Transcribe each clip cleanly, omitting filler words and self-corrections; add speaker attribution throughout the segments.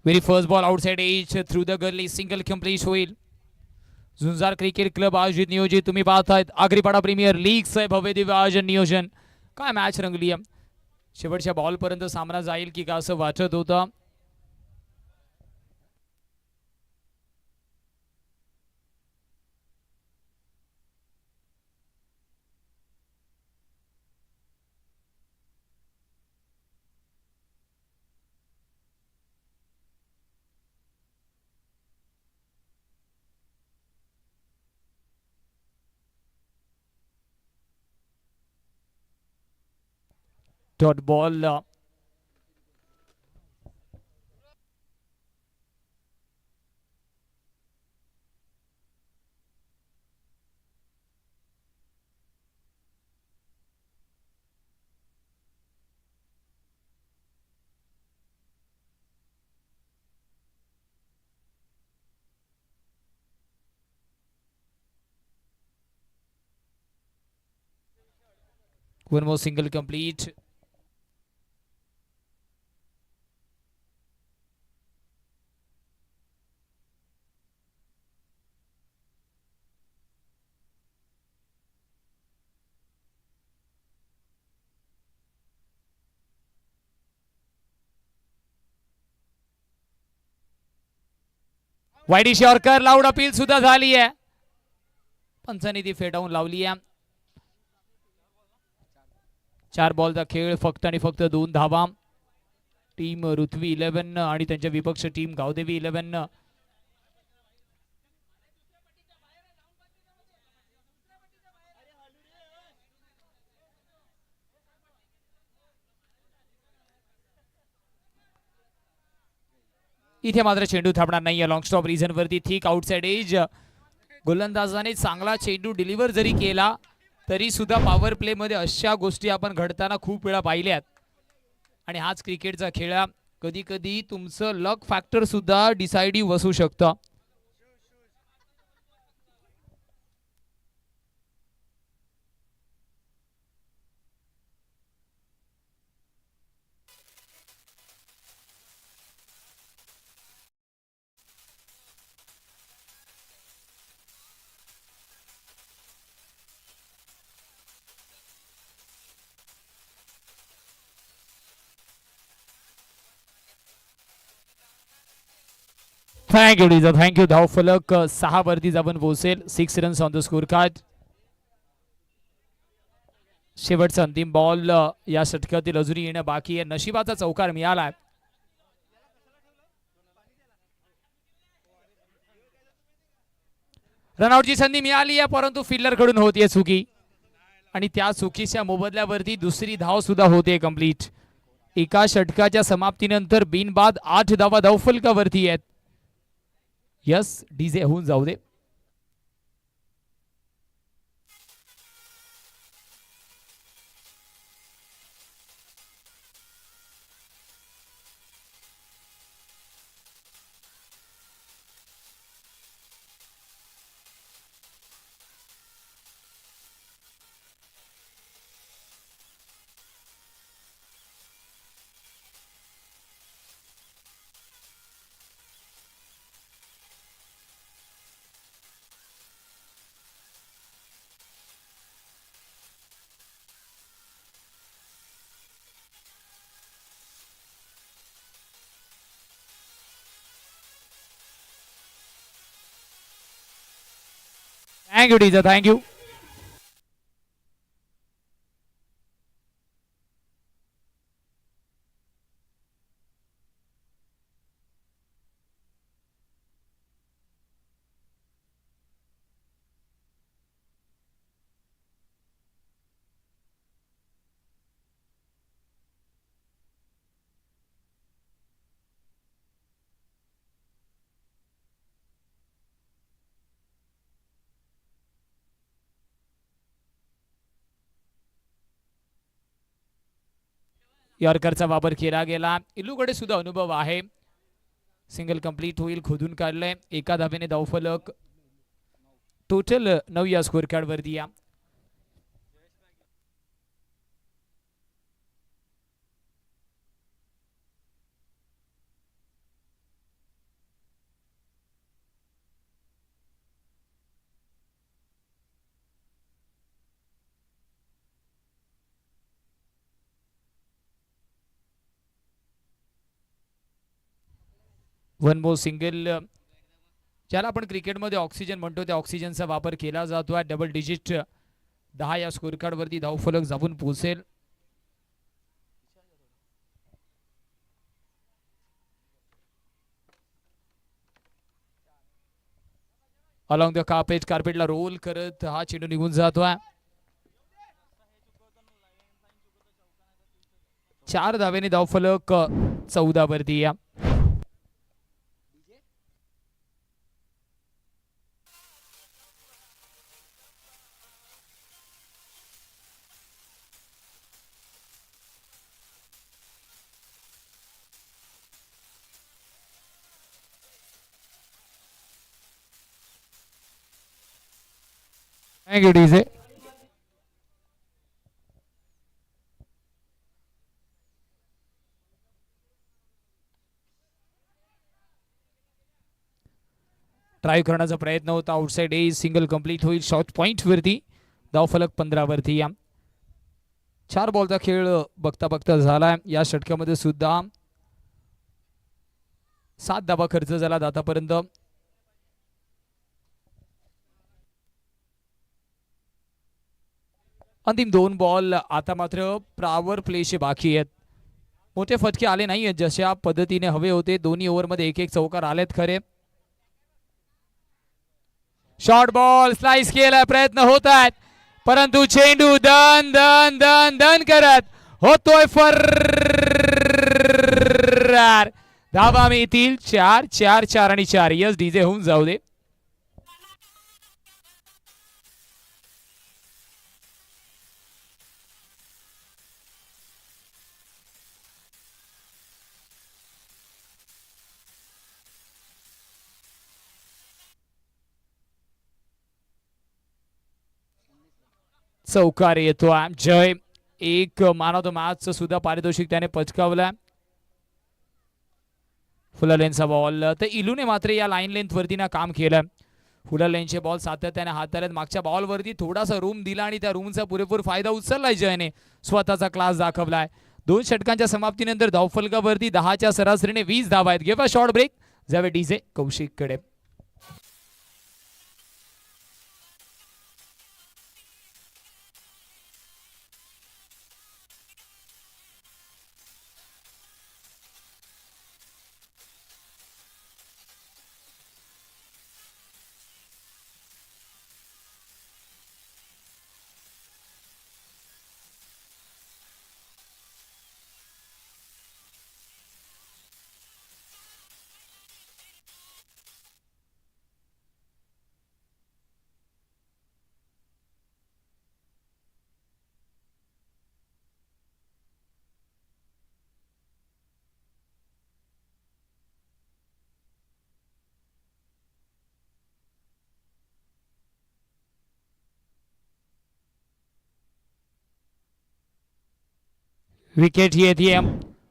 Speaker 1: Very first ball outside edge through the gully single complete होईल. Jhunjar cricket club आयोजित नियोजित तुम्ही पाहतायत आगरीपाडा प्रीमियर लीगचं भव्य दिव्य आयोजन नियोजन. काय मॅच रंगली आहे. शेवटच्या बॉलपर्यंत सामना जाईल की का असं वाटत होतं. Dot ball one more single complete. Widish yorker loud appeal सुद्धा झाली आहे. पंचांनी ती फेटाळून लावली आहे. 4 बॉलचा खेळ फक्त आणि फक्त 2 धावा. टीम ऋथ्वी 11 आणि त्यांच्या विपक्ष टीम गावदेवी 11. इथे मात्र चेंडू थांबणार नाहीये. लॉंग स्टॉप रिझन वरती थिक आउटसाइड एज. गोलंदाजाने चांगला चेंडू डिलिव्हर जरी केला तरी सुद्धा पॉवर प्ले मध्ये अशा गोष्टी आपण घडताना खूप वेळा पाहिल्यात. आणि हाच क्रिकेटचा खेळ. कधी कधी तुमचं लक फॅक्टर सुद्धा डिसाइडिव्ह असू शकतं. थँक्यू डीजा थँक्यू. धावफलक 6 वरती जाऊन पोहोचेल. 6 runs on the score card. शेवटचा अंतिम बॉल या षटकातील अजूनही येणं बाकी आहे. नशिबाचा चौकार मिळालाय. रनआउटची संधी मिळाली आहे परंतु फिल्डर कडून होतीये चुकी आणि त्या चुकीच्या मोबदल्यावरती दुसरी धाव सुद्धा होते कंप्लीट. एका षटकाच्या समाप्तीनंतर बिनबाद 8 धावा धावफलकावरती आहेत. यस डीजे होऊन जाऊ दे. थँक्यू डीजा थँक्यू. यॉर्करचा वापर केला गेला. इलूकडे सुद्धा अनुभव आहे. सिंगल कंप्लीट होईल. खोदून काढलंय. एका धावेने धावफलक टोटल 9 या स्कोर कार्ड वरती या. वन मोर सिंगल, ज्याला आपण क्रिकेटमध्ये ऑक्सिजन म्हणतो त्या ऑक्सिजनचा वापर केला जातो आहे. डबल डिजिट 10 या स्कोर कार्ड वरती धावफलक जाऊन पोहोचेल. अलॉंग द कार्पेटला रोल करत हा चेंडू निघून जातोय. 4 धावेने धावफलक 14 वरती या. Thank you DJ. ट्राय करण्याचा प्रयत्न होता. आउटसाइड एज सिंगल कंप्लीट होईल. शॉर्ट पॉइंट वरती धावफलक 15 वरती या. 4 बॉलचा खेळ बघता बघता झाला. या षटकामध्ये सुद्धा 7 धावा खर्च झाला आतापर्यंत. अंतिम 2 बॉल आता मात्र पॉवर प्लेचे बाकी आहेत. मोठे फटके आले नाही आहेत जशा पद्धतीने हवे होते. दोन्ही ओव्हरमध्ये एक एक चौकार आलेत खरे. शॉर्ट बॉल स्लाइस केला प्रयत्न होत आहेत परंतु चेंडू दन दन दन दन करत होतोय फरार. धावा मिळतील 4 4 4 आणि 4. यस डीजे होऊन जाऊ दे. चौकार येतो. जय एक मॅन ऑफ द मॅच सुद्धा पारितोषिक त्याने पचकावलं. फुल लेनचा बॉल तर इलूने मात्र या लाईन लेंथ वरती ना काम केलं. फुल लेनचे बॉल सातत्याने हाताळत मागच्या बॉल वरती थोडासा रूम दिला आणि त्या रूमचा पुरेपूर फायदा उचललाय जयने. स्वतःचा क्लास दाखवलाय. 2 षटकांच्या समाप्तीनंतर धावफलकावरती 10च्या सरासरीने 20 धावा आहेत. घेवा शॉर्ट ब्रेक जावे डीजे कौशिक कडे. विकेट येते.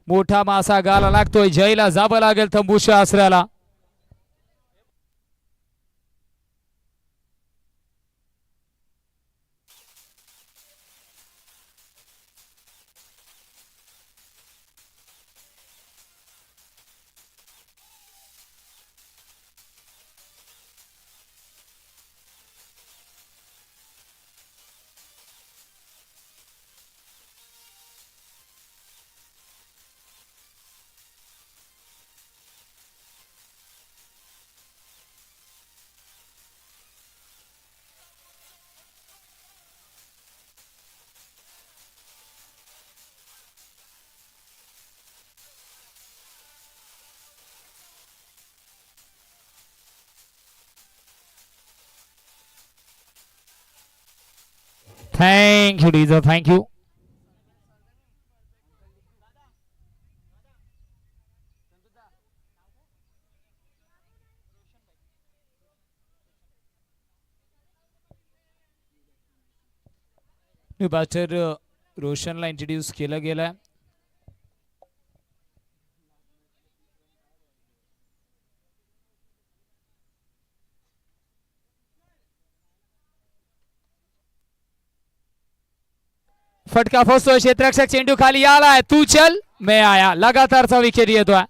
Speaker 1: मोठा मासा गाला लागतोय. जयला जावं लागेल तंबूच्या आसऱ्याला. थँक यू डीजर. Thank you. बॅटर रोशनला इंट्रोड्यूस केलं गेलं. फटका फसतोय. क्षेत्ररक्षक चेंडू खाली आलाय. तू चल मैं आया. लगातारचा विकेट येतोय.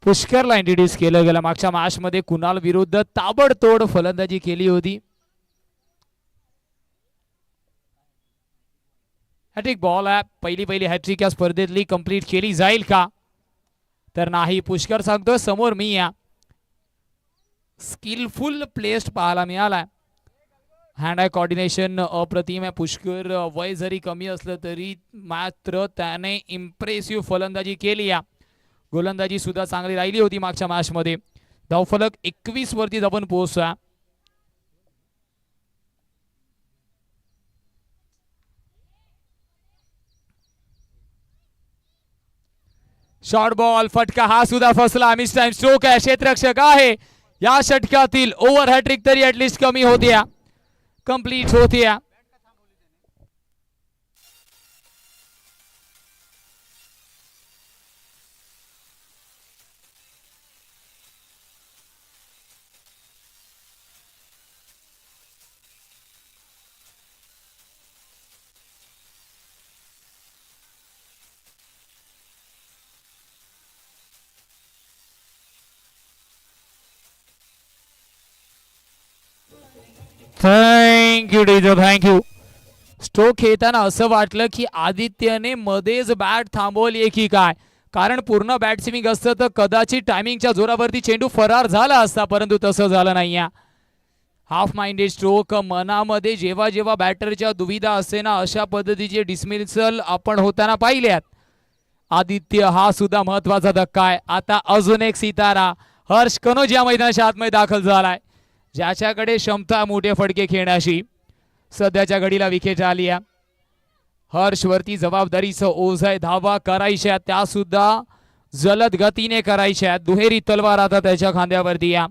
Speaker 1: पुष्करला इंट्रोड्यूस केलं गेलं. मागच्या मॅच मध्ये कुणाल विरुद्ध ताबडतोड फलंदाजी केली होती. हॅट्रिक बॉल आहे. पहिली हॅट्रिक या स्पर्धेतली कंप्लीट केली जाईल का तर नाही. पुष्कर सांगतोय समोर मी या. स्किलफुल प्लेस्ड पाहायला मिळालाय. हँड आय कॉर्डिनेशन अप्रतिम आहे. पुष्कर वय जरी कमी असलं तरी मात्र त्याने इम्प्रेसिव्ह फलंदाजी केली. या गोलंदाजी सुद्धा चांगली राहिली होती मागच्या मॅच मध्ये. धावफलक 21 वरती आपण पोहोचला. शॉर्ट बॉल फटका हा सुद्धा फसला. मिस टाइम स्ट्रोक आहे. क्षेत्ररक्षक आहे. या षटकातील ओव्हर हॅट्रिक तरी ऍटलिस्ट कमी होत्या, कंप्लीट होत्या. Thank you डीजो, thank you. स्ट्रोक खेळताना असं वाटलं की आदित्यने मध्येच बॅट थांबवली की काय, कारण पूर्ण बॅट स्विंग असतं तर कदाचित टायमिंगच्या जोरावरती चेंडू फरार झाला असता, परंतु तसं झालं नाही. Half minded stroke. मनामध्ये जेव्हा जेव्हा बॅटरच्या दुविधा असते ना, अशा पद्धतीचे डिसमिसल आपण होताना पाहिल्यात. आदित्य हा सुद्धा महत्वाचा धक्का आहे. आता अजून एक सितारा हर्ष कनोज या मैदानाच्या आतमध्ये दाखल झालाय, ज्याच्याकडे क्षमता मोठे फटके खेळण्याची. सध्याच्या घडीला विकेट आली आहे. हर्षवरती जबाबदारीचं ओझ आहे. धावा करायच्या त्या सुद्धा जलद गतीने करायच्या. दुहेरी तलवार आता त्याच्या खांद्यावरती या.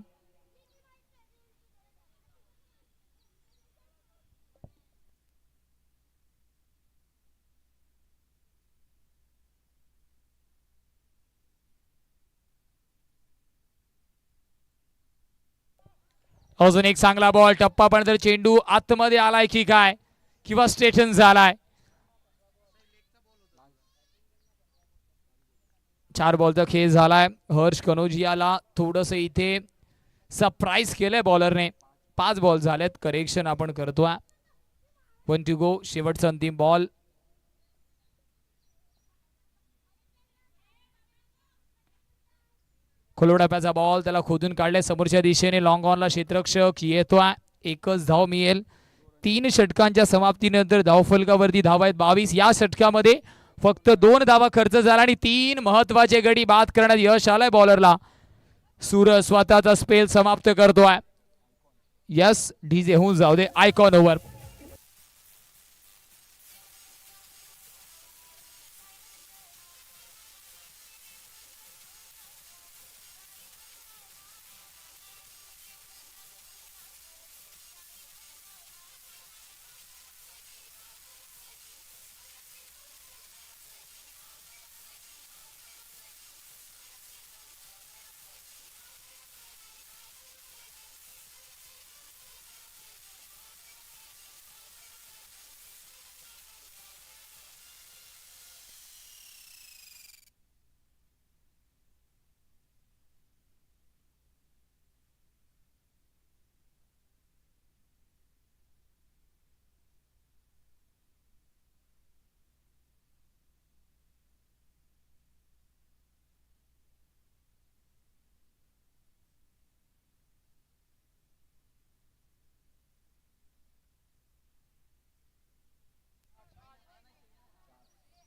Speaker 1: अजून एक चांगला बॉल. टप्पा पण जर चेंडू आतमध्ये आलाय की काय, किंवा स्ट्रेटन झालाय. 4 बॉलचा खेळ झालाय. हर्ष कनोजियाला थोडस इथे सरप्राईज केलंय बॉलरने. 5 बॉल झालेत. करेक्शन आपण करतोय. 1 टू गो. शेवटचा अंतिम बॉल. खोलोडाप्याचा बॉल, त्याला खोदून काढले समोरच्या दिशेने. लॉंग ऑनला क्षेत्ररक्षक येतोय. एकच धाव मिळेल. 3 षटकांच्या समाप्तीनंतर धावफलकावरती धावा आहेत 22. या षटकामध्ये फक्त 2 धावा खर्च झाला आणि 3 महत्वाचे गडी बाद करण्यात यश आलंय बॉलरला. सूरज स्वतःचा स्पेल समाप्त करतोय. यस डीजे होऊन जाऊ दे. Icon over.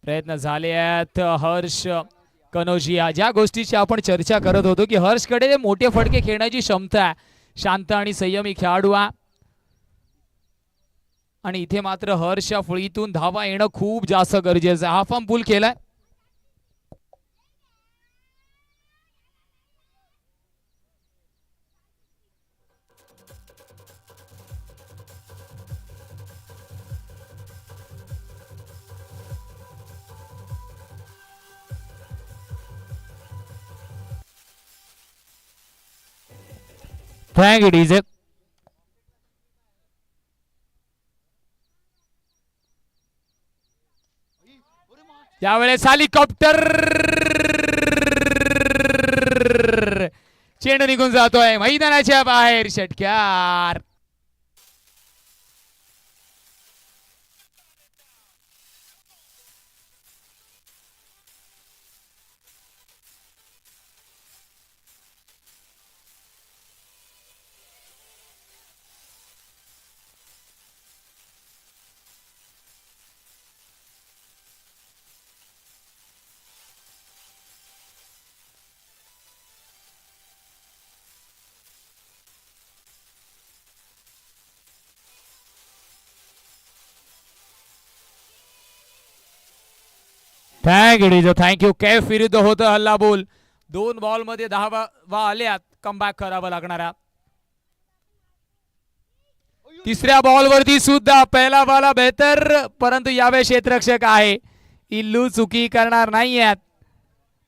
Speaker 1: प्रयत्न झाले आहेत. हर्ष कनोजिया, ज्या गोष्टीची आपण चर्चा करत होतो की हर्षकडे मोठे फटके खेळण्याची क्षमता आहे. शांत आणि संयमी खेळाडू आहे. आणि इथे मात्र हर्षच्या फळीतून धावा येणं खूप जास्त गरजेचं आहे. हाफ पूल केलाय. Thank you DJ. यावेळेस हेलिकॉप्टर चेंडू निघून जातोय मैदानाच्या बाहेर. षटकार. थँक्यू. कैफ विरुद्ध होतं हल्ला बोल. 2 बॉल मध्ये 10 आल्यात. कमबॅक करावं लागणारा. तिसऱ्या बॉल वरती सुद्धा पहिला बॉल बेहतर, परंतु यावेळी क्षेत्ररक्षक आहे. इल्लू चुकी करणार नाहीयेत.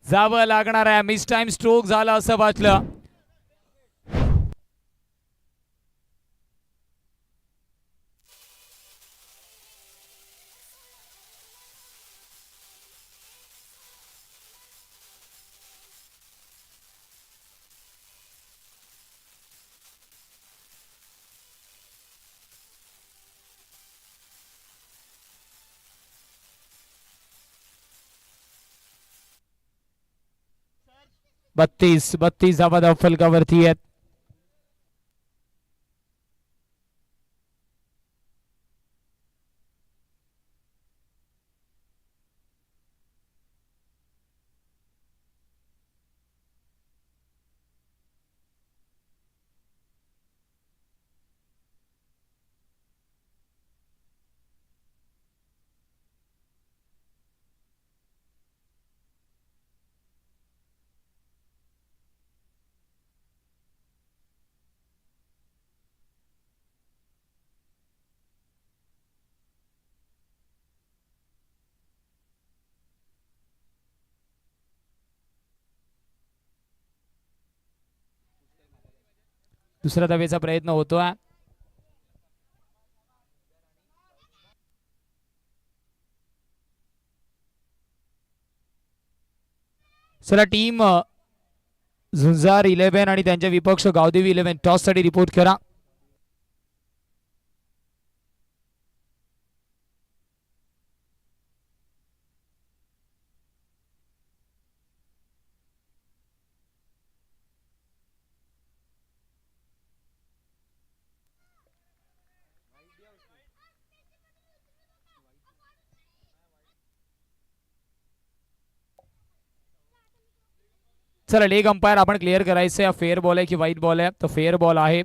Speaker 1: जावं लागणार आहे. मिस टाइम स्ट्रोक झाला असं वाटलं. बत्तीस धावा फलकावरती आहेत. दुसऱ्या धावेचा प्रयत्न होतोय. चला टीम झुंजार 11 आणि त्यांच्या विपक्ष गावदेवी 11 टॉस साठी रिपोर्ट करा. चला लेग अंपायर आपण क्लिअर करायचं आहे. फेअर बॉल आहे की व्हाईट बॉल आहे. तर फेअर बॉल आहे.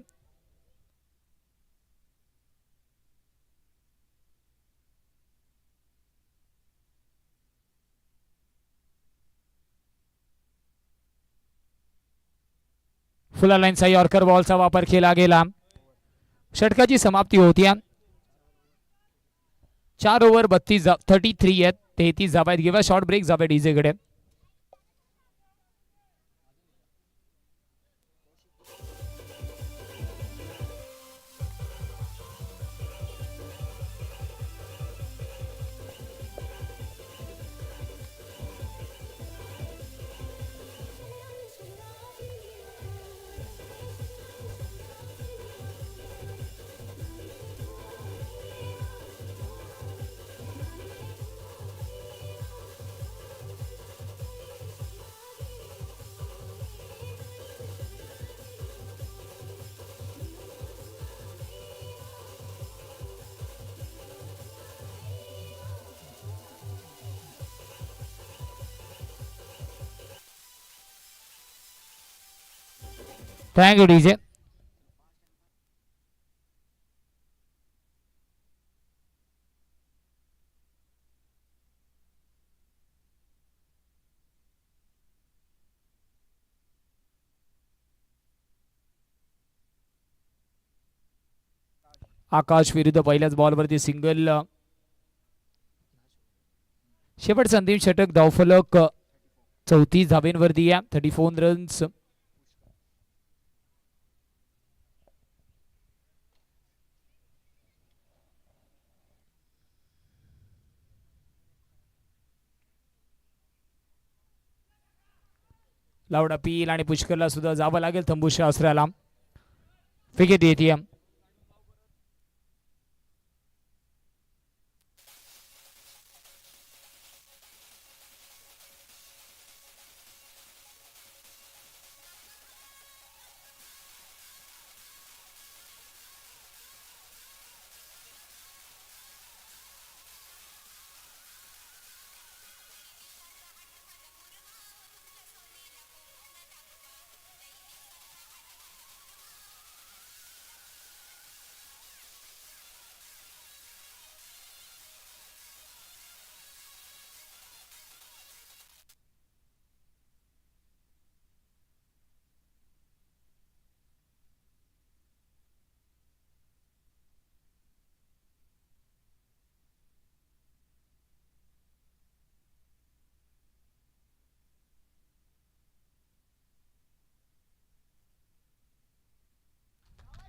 Speaker 1: फुल लाईनचा यॉर्कर बॉलचा वापर केला गेला. षटकाची समाप्ती होती. 4 ओव्हर 33 आहेत. 33 धावा आहेत. गिव्ह शॉर्ट ब्रेक जावे डीजेकडे. Thank you DJ. आकाश विरुद्ध पहिल्याच बॉलवरती सिंगल. शेवटचा अंतिम षटक धावफलक 34 धावेंवरती आहे. 34 रन्स. लाऊड अपील आणि पुष्करला सुद्धा जावं लागेल तंबूच्या आसऱ्याला. विकेट येते.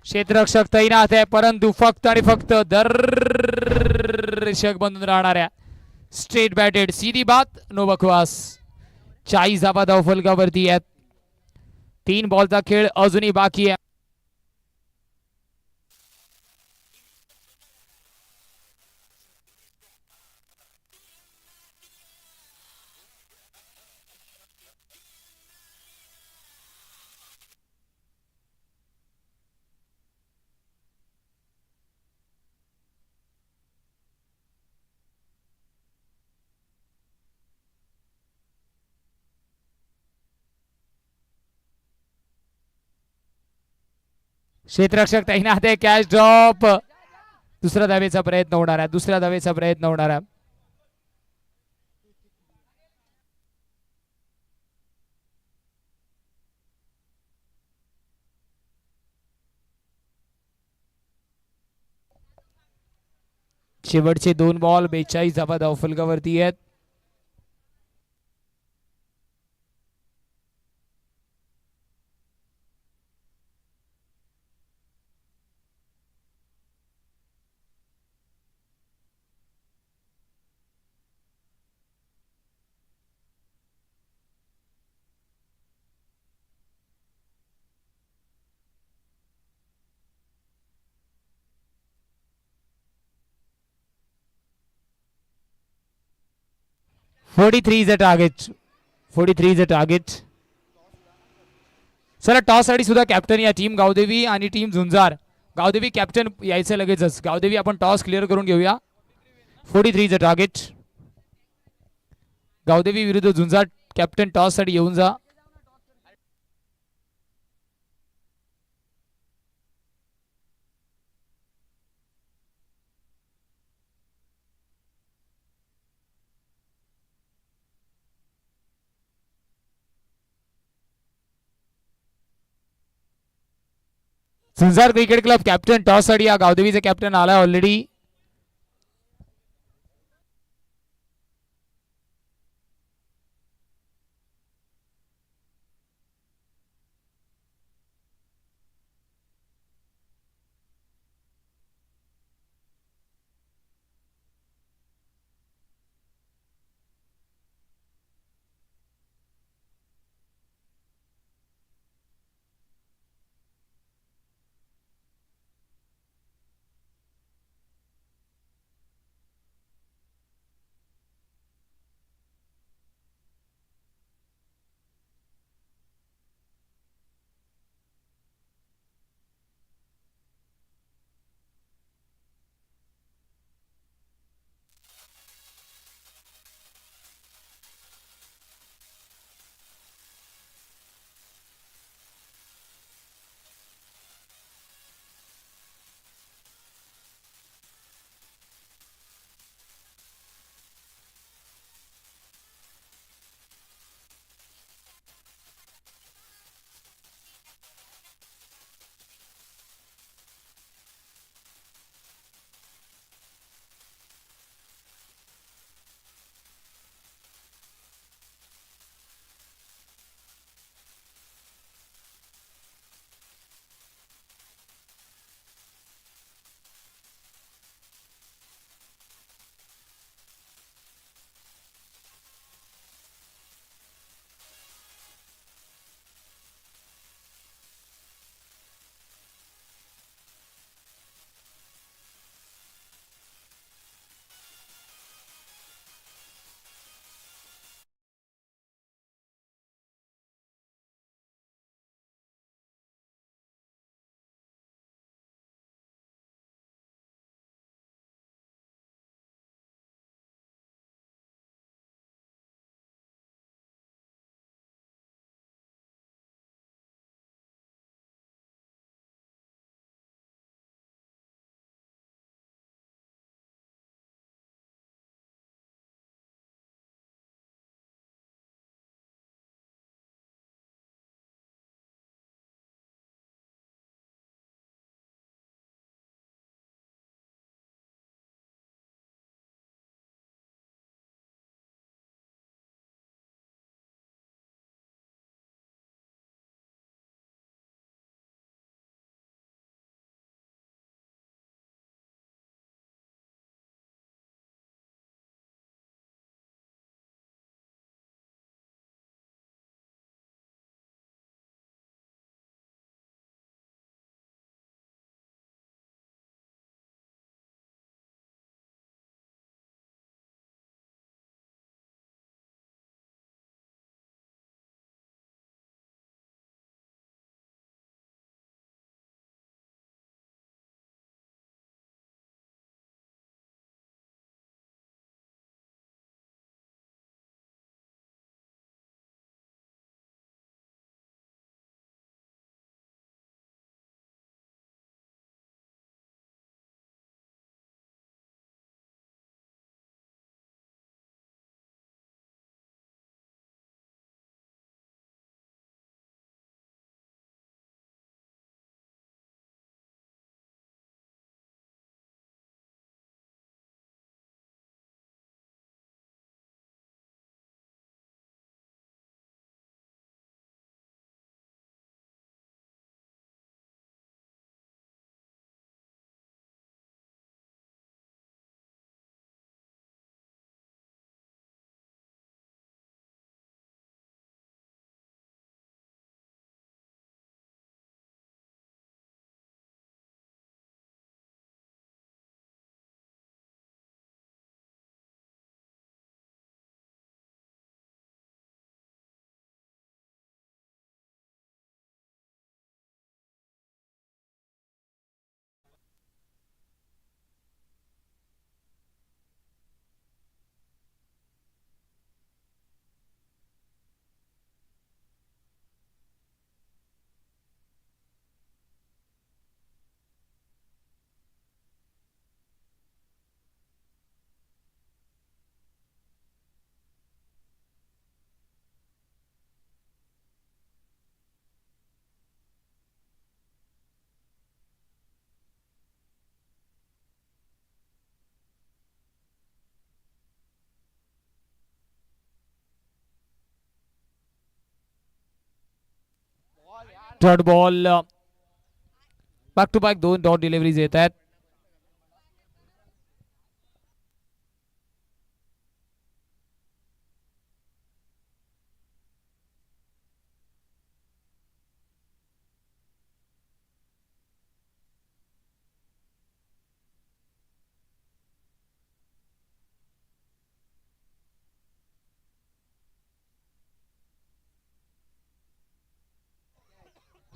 Speaker 1: क्षेत्ररक्षक तैनात आहे परंतु फक्त आणि फक्त दर्शक बनून राहणाऱ्या स्ट्रेट बॅटेड सीधी बात नो बकवास. 40 धावा धावफलकावरती आहेत. 3 बॉलचा खेळ अजूनही बाकी आहे. क्षेत्ररक्षक तैनात आहे. Catch drop. दुसऱ्या धावेचा प्रयत्न होणार आहे. दुसऱ्या धावेचा प्रयत्न होणार आहे. शेवटचे 2 बॉल 42 धावा धावफलकावरती आहेत. Forty-three is a target. 43 is a target. चला टॉस साठी सुद्धा कॅप्टन या टीम गावदेवी आणि टीम झुंजार. गावदेवी कॅप्टन यायचं लगेचच. गावदेवी आपण टॉस क्लिअर करून घेऊया. 43 इज अ टार्गेट. गावदेवी विरुद्ध झुंजार कॅप्टन टॉस साठी येऊन जा. Jhunjar cricket club captain toss साठी या गावदेवीचे कॅप्टन आलाय already. Dot ball back to back 2 dot deliveries येत आहेत.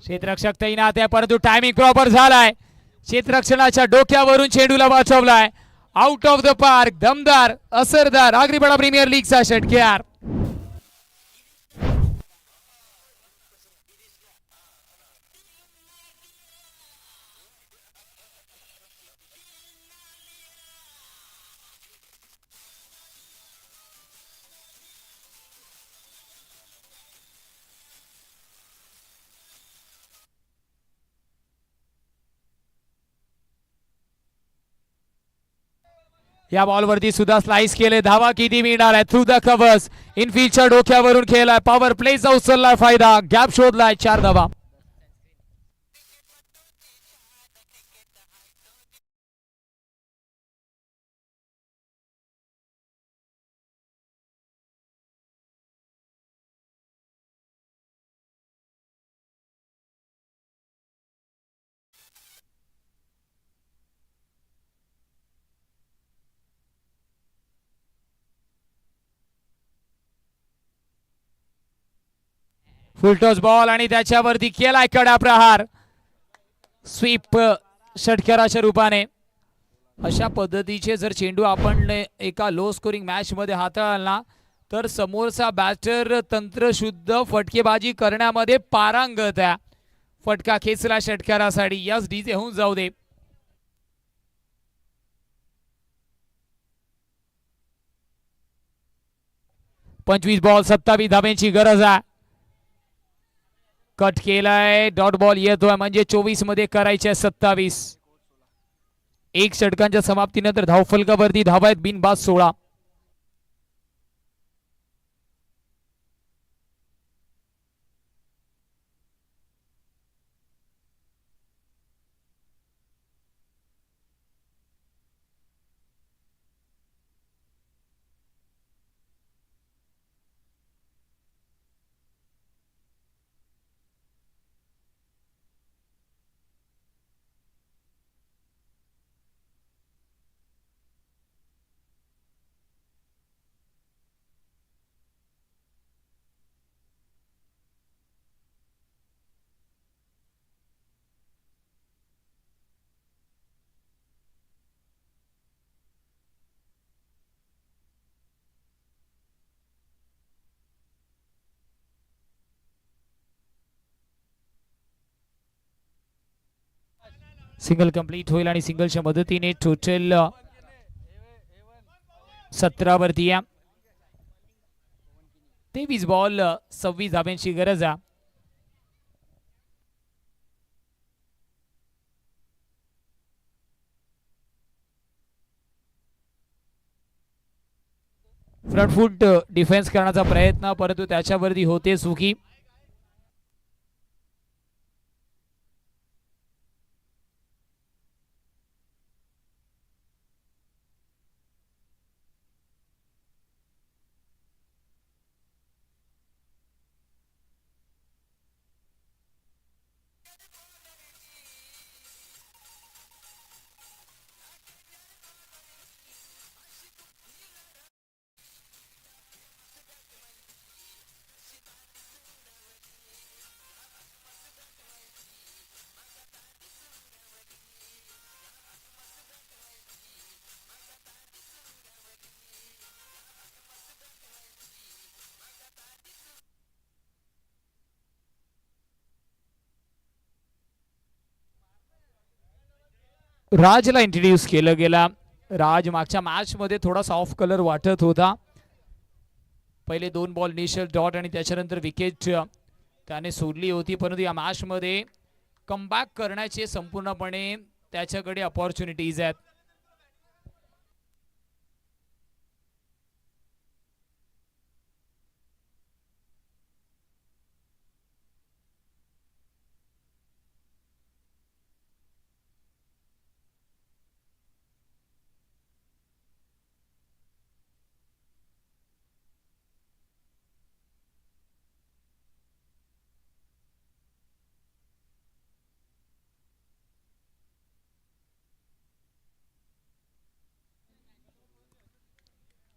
Speaker 1: क्षेत्ररक्षक तैनात आहे परंतु टायमिंग प्रॉपर झालाय. क्षेत्ररक्षणाच्या डोक्यावरून चेंडूला वाचवलाय. Out of the park. दमदार असरदार आगरीपाडा प्रीमियर लीगचा षटकार. या बॉलवरती सुद्धा स्लाइस केले. धावा किती मिळणार आहे? Through the covers. इनफिल्डच्या डोक्यावरून खेळलाय. पॉवर प्लेचा उचललाय फायदा. गॅप शोधलाय. 4 धावा. फुलटॉस बॉल आणि त्याच्यावरती केलाय कडा प्रहार. स्वीप षटकाराच्या रूपाने. अशा पद्धतीचे जर चेंडू आपण एका लो स्कोरिंग मॅच मध्ये हाताळला तर समोरचा बॅटर तंत्रशुद्ध फटकेबाजी करण्यामध्ये पारंगत आहे. फटका खेचला षटकारासाठी. यस डीजे होऊन जाऊ दे. पंचवीस बॉल 27 धाब्यांची गरज आहे. कट केलाय. डॉट बॉल येतोय म्हणजे 24 मध्ये करायचे 27. एक षटकांच्या समाप्तीनंतर धावफलकावरती धावा आहेत बिनबाद 16. सिंगल कंप्लीट होईल आणि सिंगलच्या मदतीने टोटल 17 वरती या. 23 बॉल 26 धाब्यांची गरज आहे. फ्रंट फूट डिफेन्स करण्याचा प्रयत्न परंतु त्याच्यावरती होते चुकी. राजला इंट्रोड्यूस केलं गेला. राज मागच्या मॅच मध्ये थोडासा ऑफ कलर वाटत होता. पहिले 2 बॉल इनिशियल डॉट आणि त्याच्यानंतर विकेट त्याने सोडली होती परंतु या मॅच मध्ये कमबॅक करण्याचे संपूर्णपणे त्याच्याकडे अपॉर्च्युनिटीज आहेत.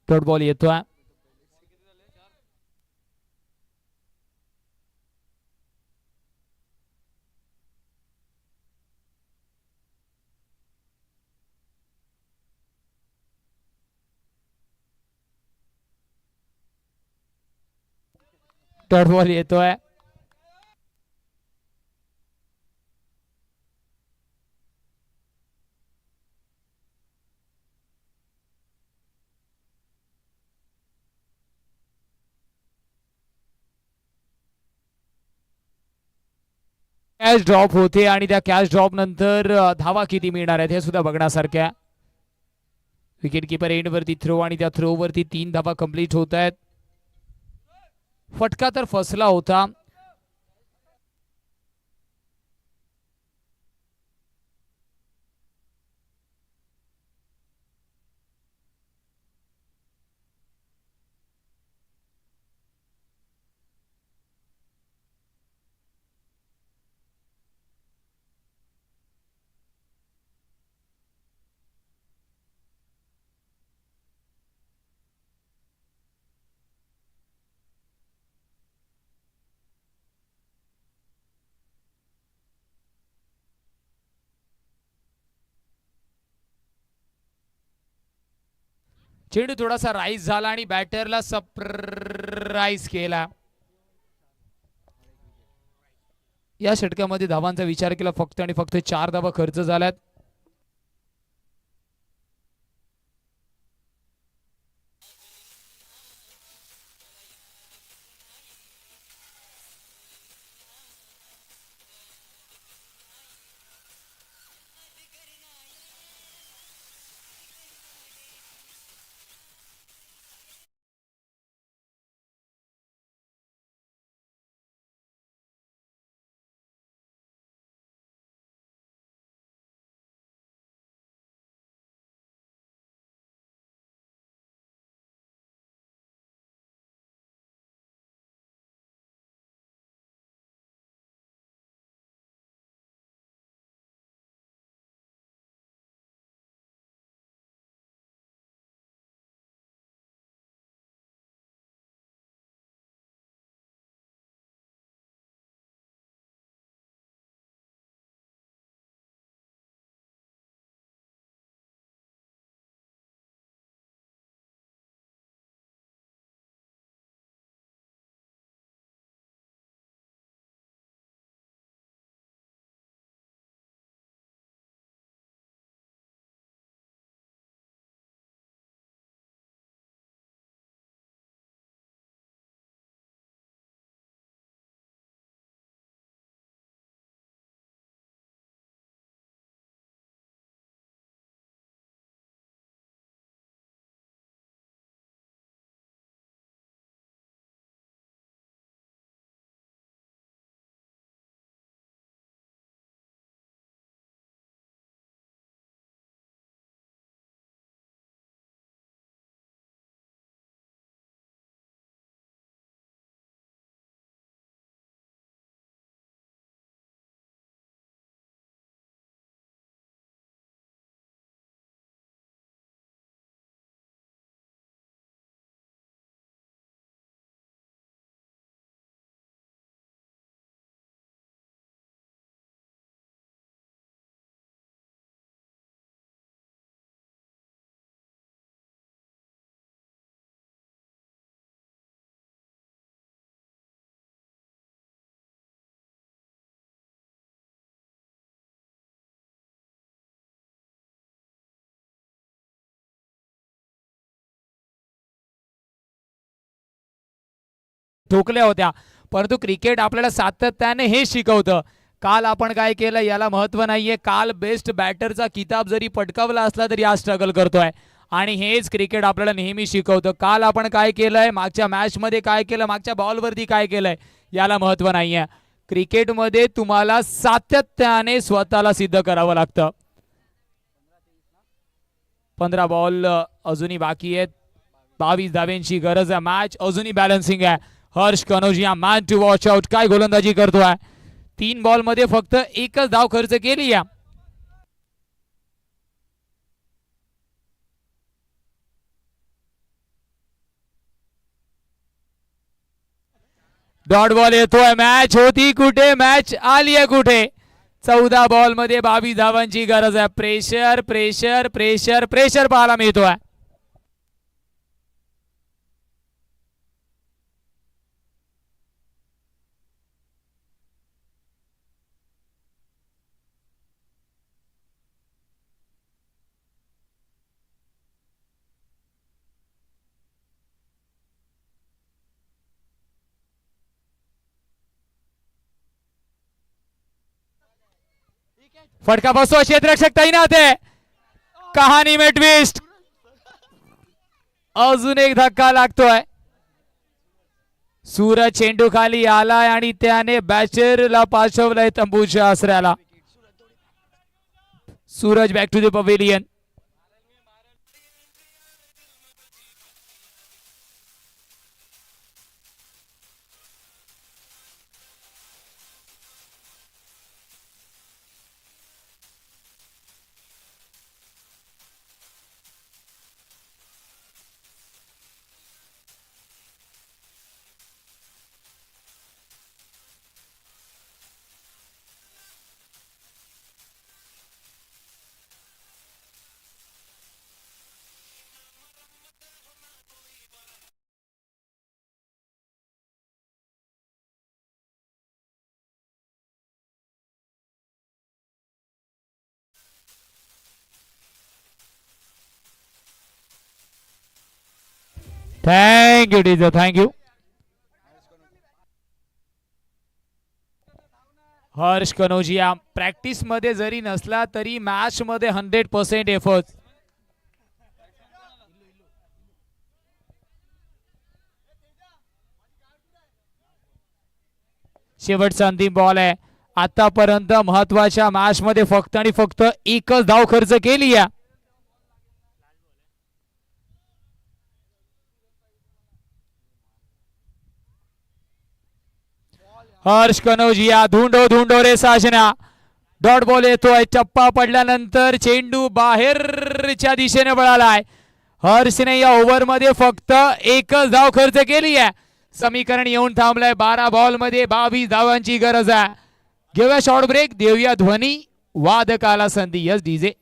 Speaker 1: डॉट बॉल येतोय. डॉट बॉल येतोय. कॅच ड्रॉप होते आणि त्या कॅच ड्रॉप नंतर धावा किती मिळणार आहेत हे सुद्धा बघण्यासारख्या. विकेट किपर एंड वरती थ्रो आणि त्या थ्रो वरती 3 धावा कंप्लीट होत आहेत. फटका तर फसला होता. चेंडू थोडासा राईज झाला आणि बॅटरला सरप्राईज केला. या षटकामध्ये धावांचा विचार केला फक्त आणि फक्त 4 धावा खर्च झाल्यात. ठोकल्या होत्या, परंतु क्रिकेट आपल्याला सातत्याने हे शिकवतं. काल आपण काय केलं याला महत्व नाहीये. काल बेस्ट बॅटरचा किताब जरी पटकावला असला तरी आज स्ट्रगल करतोय आणि हेच क्रिकेट आपल्याला नेहमी शिकवतं. काल आपण काय केलंय, मागच्या मॅच मध्ये काय केलं, मागच्या बॉलवरती काय केलंय याला महत्व नाहीये. क्रिकेटमध्ये तुम्हाला सातत्याने स्वतःला सिद्ध करावं लागतं. 15 बॉल अजूनही बाकी आहेत. 22 धाव्यांची गरज आहे. मॅच अजूनही बॅलन्सिंग आहे. Harsh Kanojia man to watch out. काय गोलंदाजी करतोय. 3 बॉल मध्ये फक्त एकच धाव खर्च केली आहे. डॉट बॉल येतोय. मॅच होती कुठे, मॅच आली आहे कुठे. 14 बॉल मध्ये 22 धावांची गरज आहे. प्रेशर प्रेशर प्रेशर प्रेशर पाहायला मिळतोय. फटका बसतो. क्षेत्ररक्षक तैनात आहे. कहाणी में ट्विस्ट. अजून एक धक्का लागतोय. सूरज चेंडू खाली आलाय आणि त्याने बॅचरला पाठवलंय तंबूच्या आसऱ्याला. Suraj back to the pavilion. Thank you teacher, thank you. Harsh Kanojia practice मध्ये जरी नसला तरी मॅच मध्ये 100% एफर्ट. शेवटचा अंतिम बॉल आहे. आतापर्यंत महत्वाच्या मॅच मध्ये फक्त आणि फक्त एकच धाव खर्च केली आहे. हर्ष कनोजिया धुंडो धुंडो रे साजना. डॉट बॉल येतोय. टप्पा पडल्यानंतर चेंडू बाहेरच्या दिशेने पळालाय. हर्षने या ओव्हर मध्ये फक्त एकच धाव खर्च केली आहे. समीकरण येऊन थांबलंय. 12 बॉल मध्ये 22 धावांची गरज आहे. घेऊया शॉर्ट ब्रेक. देऊया ध्वनी वादकाला संधी. Yes DJ.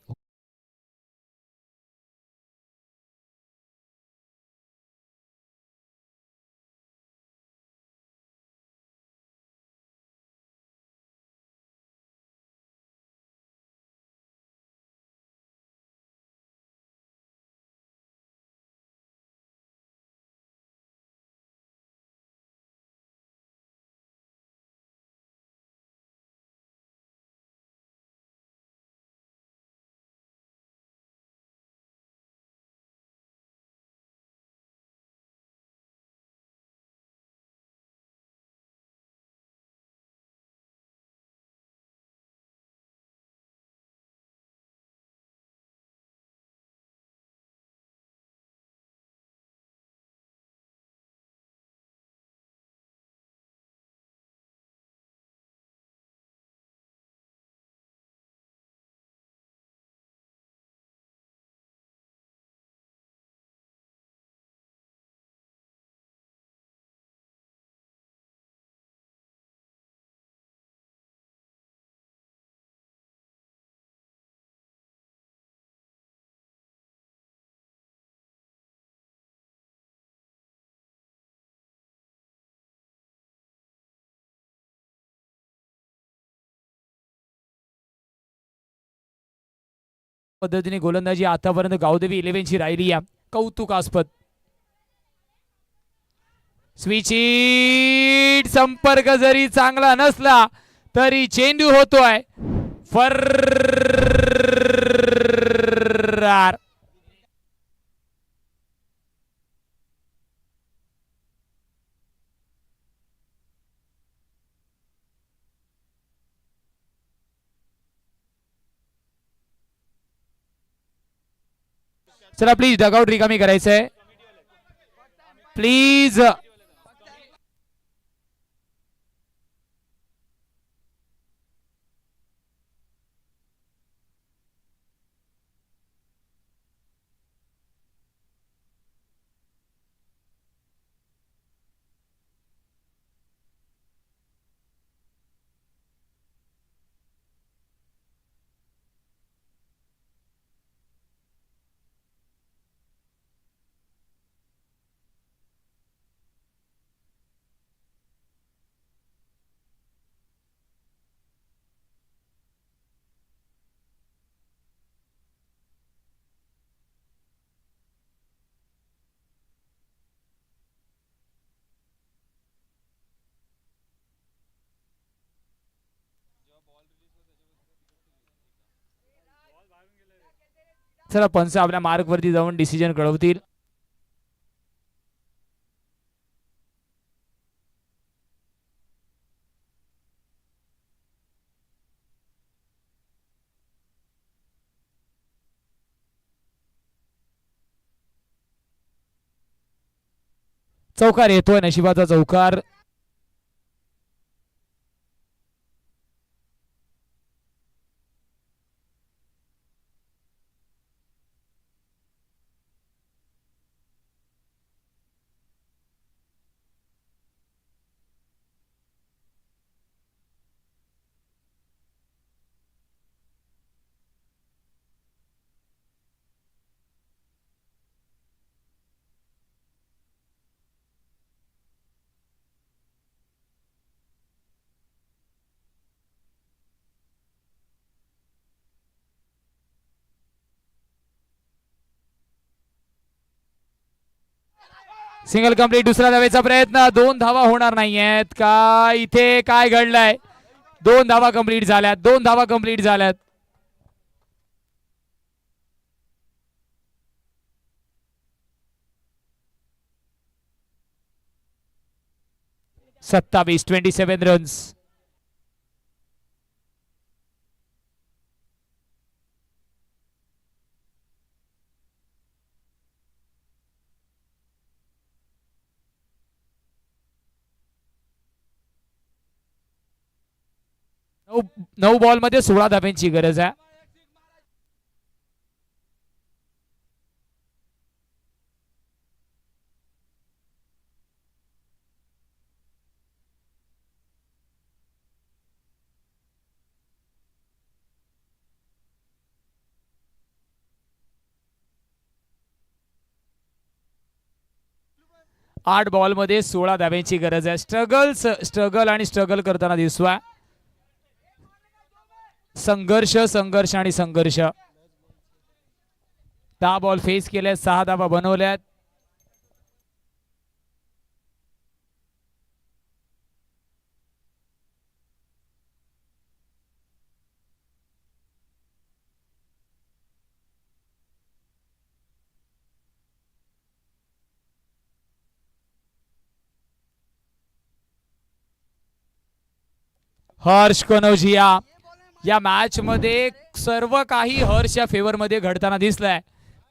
Speaker 1: पद्धतीने गोलंदाजी आतापर्यंत गावदेवी 11 ची राहिली आहे. कौतुकास्पद. Switch hit. संपर्क जरी चांगला नसला तरी चेंडू होतोय फरार. चला प्लीज डगआउट रिकामी करायचंय प्लीज. चला पंच आपल्या मार्क वरती जाऊन डिसिजन कळवतील. चौकार येतोय, नशिबाचा चौकार. Single complete. दुसऱ्या धावेचा प्रयत्न, 2 धावा होणार नाहीयेत का? इथे काय घडलंय? 2 धावा कंप्लीट झाल्यात, 2 धावा कंप्लीट झाल्यात. 27 रन्स. नऊ बॉल मध्ये 16 धाब्यांची गरज आहे. आठ बॉल मध्ये 16 धाब्यांची गरज आहे. स्ट्रगल करताना दिसतोय. संघर्ष संघर्ष आणि संघर्ष. 10 बॉल फेस केले, 6 धावा बनवल्यात. हर्ष कनौजिया या मॅच मध्ये सर्व काही हर्षच्या फेवर मध्ये घडताना दिसलंय.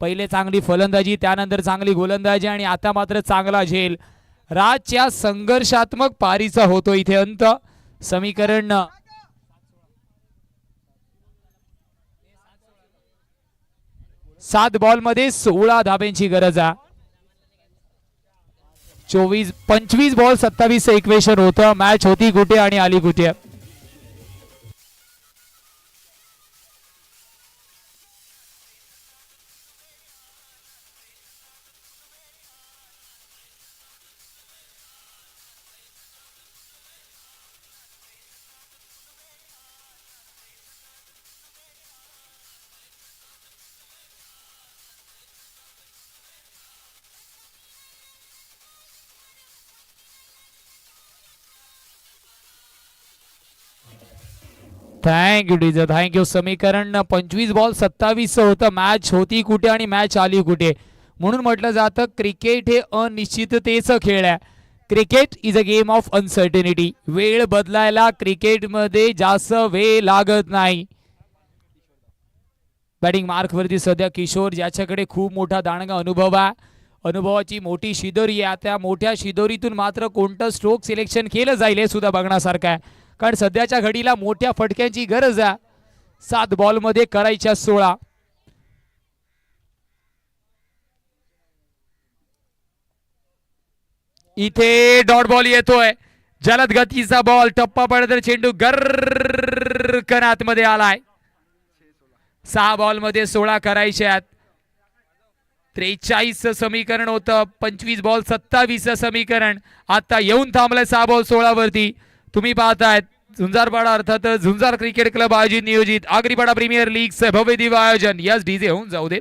Speaker 1: पहिले चांगली फलंदाजी, त्यानंतर चांगली गोलंदाजी आणि आता मात्र चांगला झेल. राजच्या संघर्षात्मक पारीचा होतो इथे अंत. समीकरण 7 बॉल मध्ये 16 धाब्यांची गरज आहे. 25 बॉल 27 इक्वेशन होतं. मॅच होती कुठे आणि आली कुठे. Thank you डीजर, thank you. समीकरण 25 बॉल 27 होतं. मॅच होती कुठे आणि मॅच आली कुठे. म्हणून म्हटलं जातं क्रिकेट हे अनिश्चिततेचं खेळ आहे. Cricket is a game of uncertainty. वेळ बदलायला क्रिकेटमध्ये जास्त वेळ लागत नाही. बॅटिंग मार्क वरती सध्या किशोर, ज्याच्याकडे खूप मोठा दांडगा अनुभव आहे. अनुभवाची मोठी शिदोरी आहे. त्या मोठ्या शिदोरीतून मात्र कोणतं स्ट्रोक सिलेक्शन केलं जाईल हे सुद्धा बघण्यासारखं आहे. कारण सध्याच्या घडीला मोठ्या फटक्यांची गरज आहे. 7 बॉल मध्ये करायच्या 16. इथे डॉट बॉल येतोय. जलद गतीचा बॉल, टप्पा पडत चेंडू गरकनात मध्ये आलाय. 6 बॉल मध्ये 16 करायचे आहेत. 43 समीकरण होतं. 25 बॉल 27 समीकरण आता येऊन थांबलंय 6 बॉल 16 वरती. तुम्ही पाहतायत झुंजारपाडा अर्थात झुंजार क्रिकेट क्लब आयोजित नियोजित आगरीपाडा प्रीमियर लीगचं भव्य दिव्य आयोजन. यस डीजे होऊन जाऊ दे.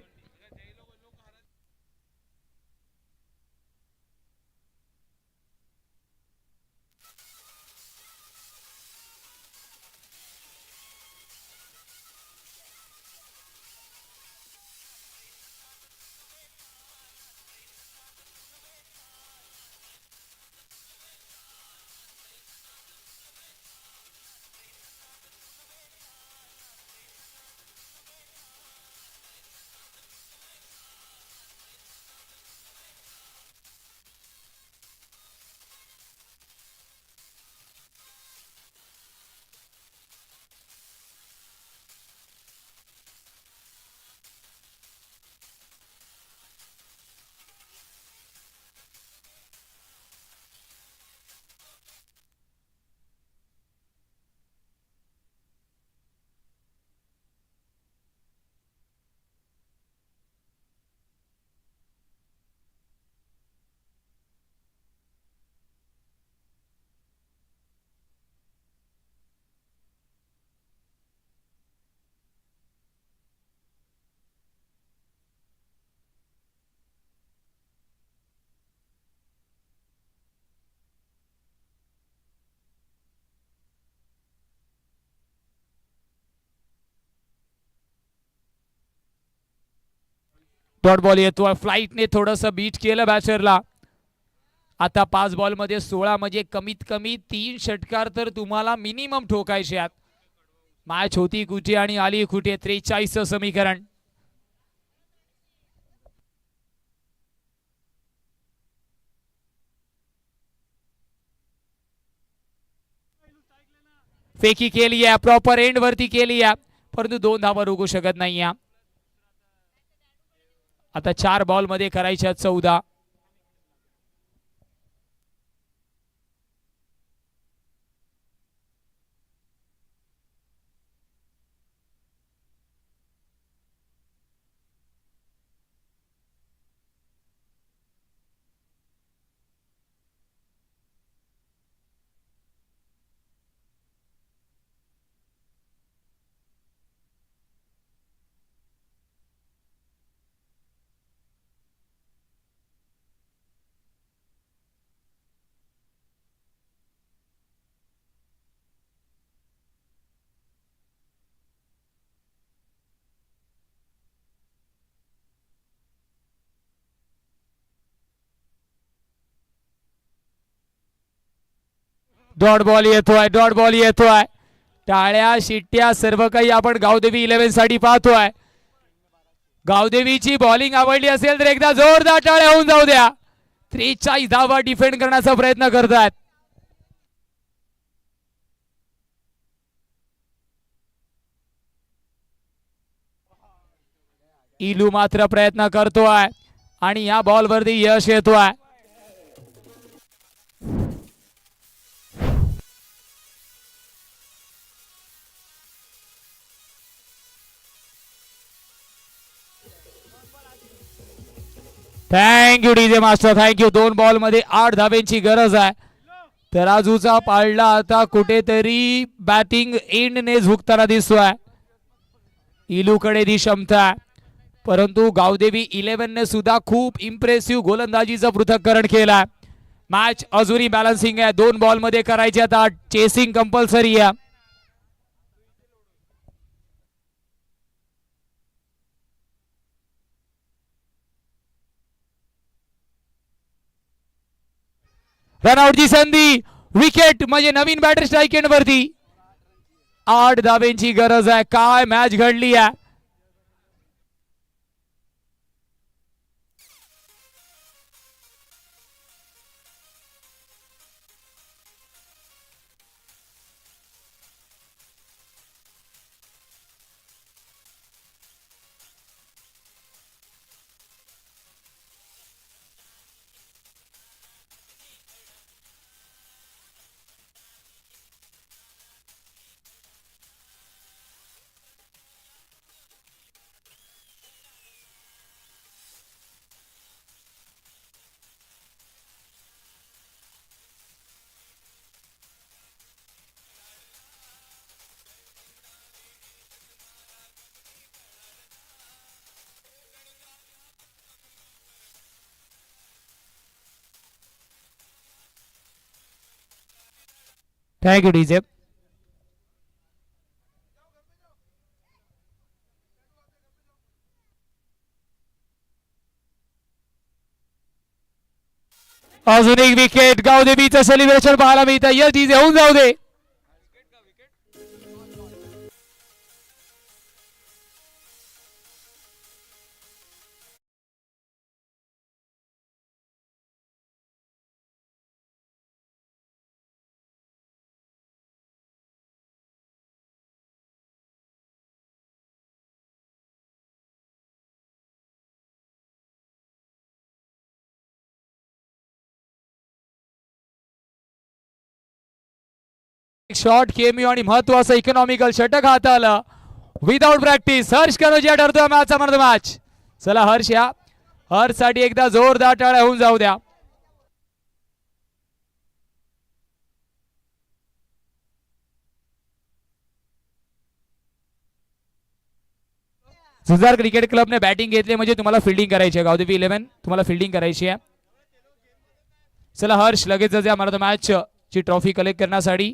Speaker 1: डॉट बॉल येतोय, फ्लाईटने थोडस बीट केलं बॅचरला. आता 5 बॉल मध्ये 16 म्हणजे कमीत कमी 3 षटकार तर तुम्हाला मिनिमम ठोकायचे आहेत. मॅच होती कुठे आणि आली कुठे. 43 समीकरण. फेकी केली आहे, प्रॉपर एंड वरती केली आहे, परंतु 2 धावा रोखू शकत नाही. आता 4 बॉल मध्ये करायच्या 14. डॉट बॉल येतोय, डॉट बॉल येतोय. टाळ्या शिट्ट्या सर्व काही आपण गावदेवी 11 साठी पाहतोय. गावदेवीची बॉलिंग आवडली असेल तर एकदा जोरदार टाळ्या होऊन जाऊ द्या. 43 धावा डिफेंड करण्याचा प्रयत्न करतात. इलू मात्र प्रयत्न करतोय आणि या बॉल वरती यश येतोय. Thank you DJ master, thank you. 2 ball मध्ये 8 धाब्यांची गरज आहे. तराजूचा पाळला आता कुठेतरी बॅटिंग एंडने झुकताना दिसतोय. इलूकडे ती क्षमता, परंतु गावदेवी 11 ने सुद्धा खूप इम्प्रेसिव्ह गोलंदाजीचं पृथक्करण केलं. मॅच अजूनही बॅलन्सिंग आहे. 2 बॉल मध्ये करायचे आता चेसिंग कंपल्सरी आहे. रनआउटची संधी, विकेट म्हणजे नवीन बॅटर स्ट्राईक एंड वरती. 8 धाब्यांची गरज आहे. काय मॅच घडली आहे. Thank you DJ. अजून एक विकेट. गावदेवीचं सेलिब्रेशन पाहायला मिळतं. यस डीजे, होऊन जाऊ दे. शॉट केमिओ आणि महत्वाचं इकॉनॉमिकल षटक हाताला विदाउट प्रॅक्टिस. हर्ष कनोजिया ठरतोय मॅचचा मॅन ऑफ द मॅच. चला हर्ष या. हर्ष साठी एकदा जोरदार टाळ्या होऊन जाऊ द्या. झुंजार क्रिकेट क्लबने बॅटिंग घेतली म्हणजे तुम्हाला फिल्डिंग करायची आहे. गावदेवी 11 तुम्हाला फिल्डिंग करायची आहे. चला हर्ष लगेच या मॅन ऑफ द मॅच ची ट्रॉफी कलेक्ट करण्यासाठी.